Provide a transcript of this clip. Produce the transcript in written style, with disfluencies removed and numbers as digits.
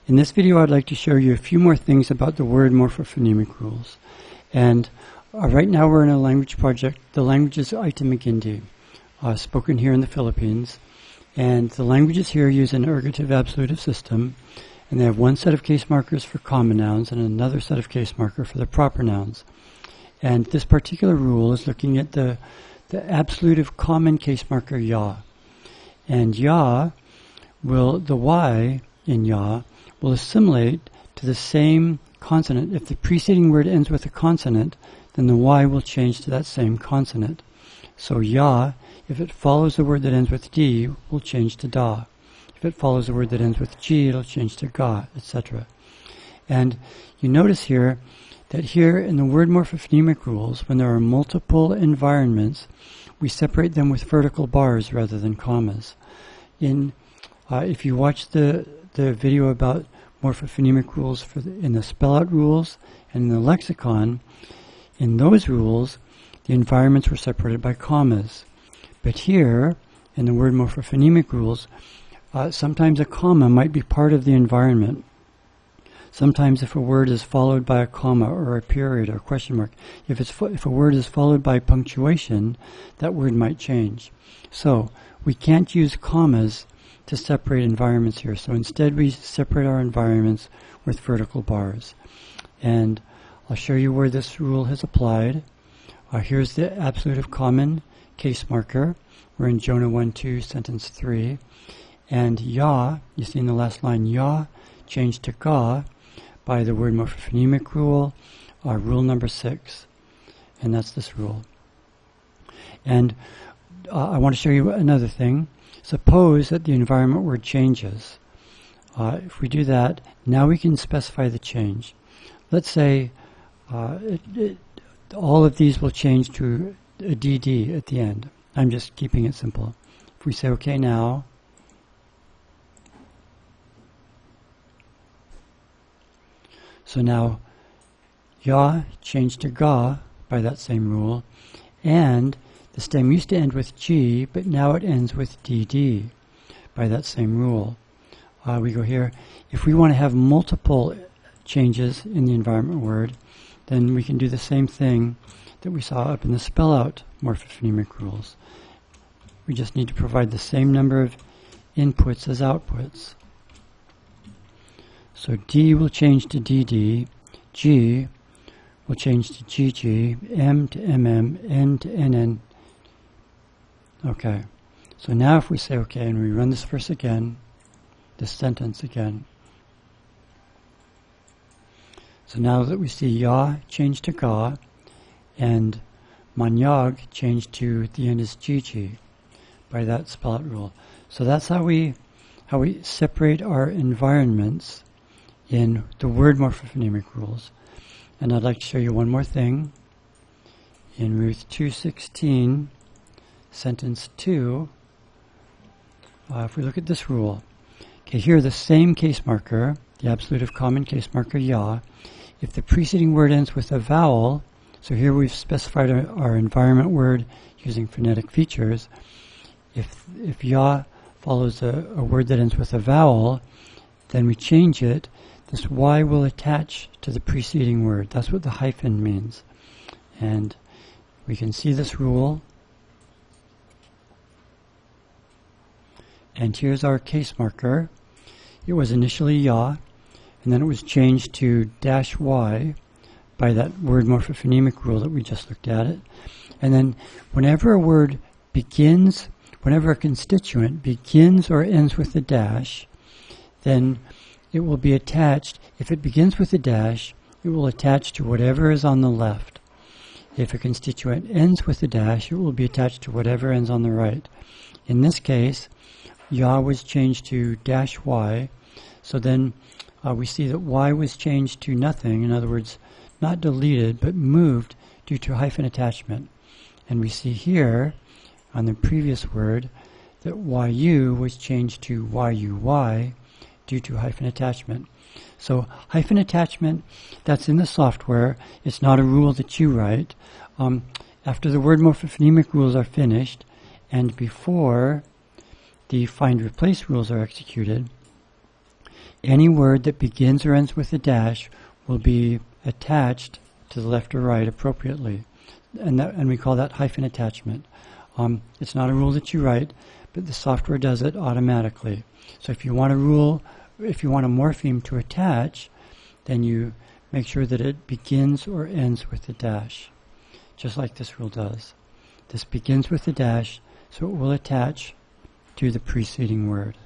In this video, I'd like to show you a few more things about the word morphophonemic rules. And right now we're in a language project. The language is Aita Magindi, spoken here in the Philippines. And the languages here use an ergative absolutive system. And they have one set of case markers for common nouns and another set of case marker for the proper nouns. And this particular rule is looking at the absolutive common case marker ya. And ya will, the y in ya, will assimilate to the same consonant. If the preceding word ends with a consonant, then the y will change to that same consonant. So ya, if it follows the word that ends with d, will change to da. If it follows the word that ends with g, it'll change to ga, etc. And you notice here that here in the word morphophonemic rules, when there are multiple environments, we separate them with vertical bars rather than commas. If you watch the video about morphophonemic rules in the spell-out rules and in the lexicon, in those rules, the environments were separated by commas. But here, in the word morphophonemic rules, sometimes a comma might be part of the environment. Sometimes if a word is followed by a comma or a period or a question mark, if a word is followed by punctuation, that word might change. So we can't use commas to separate environments here. So instead we separate our environments with vertical bars. And I'll show you where this rule has applied. Here's the absolutive common case marker. We're in Jonah 1:2, sentence 3. And ya, you see in the last line, ya changed to ga by the word morphophonemic rule, rule number 6. And that's this rule. And I want to show you another thing. Suppose that the environment word changes. If we do that, now we can specify the change. Let's say all of these will change to a DD at the end. I'm just keeping it simple. If we say OK now, so now ya changed to ga by that same rule, and the stem used to end with G, but now it ends with DD by that same rule. We go here. If we want to have multiple changes in the environment word, then we can do the same thing that we saw up in the spell-out morphophonemic rules. We just need to provide the same number of inputs as outputs. So D will change to DD, G will change to GG, M to MM, N to NN. Okay, so now if we say OK and we run this verse again, this sentence again. So now that we see ya change to ga and manyag changed to the end is GG by that spell-out rule. So that's how we separate our environments in the word morphophonemic rules. And I'd like to show you one more thing. In Ruth 2:16, sentence 2, if we look at this rule, okay, here the same case marker, the absolutive common case marker ya, if the preceding word ends with a vowel, so here we've specified our environment word using phonetic features. If ya follows a word that ends with a vowel, then we change it. This y will attach to the preceding word. That's what the hyphen means. And we can see this rule. And here's our case marker. It was initially ya, and then it was changed to -y by that word morphophonemic rule that we just looked at it. And then whenever a word begins, whenever a constituent begins or ends with a dash, then it will be attached. If it begins with a dash, it will attach to whatever is on the left. If a constituent ends with a dash, it will be attached to whatever ends on the right. In this case, ya was changed to -y, so then we see that y was changed to nothing, in other words, not deleted, but moved due to hyphen attachment. And we see here, on the previous word, that yu was changed to yuy due to hyphen attachment. So hyphen attachment, that's in the software. It's not a rule that you write. After the word morphophonemic rules are finished, and before the find replace rules are executed, Any word that begins or ends with a dash will be attached to the left or right appropriately, and we call that hyphen attachment. It's not a rule that you write, but the software does it automatically. So if you want a morpheme to attach, then you make sure that it begins or ends with a dash, just like this rule does. This begins with a dash, so it will attach to the preceding word.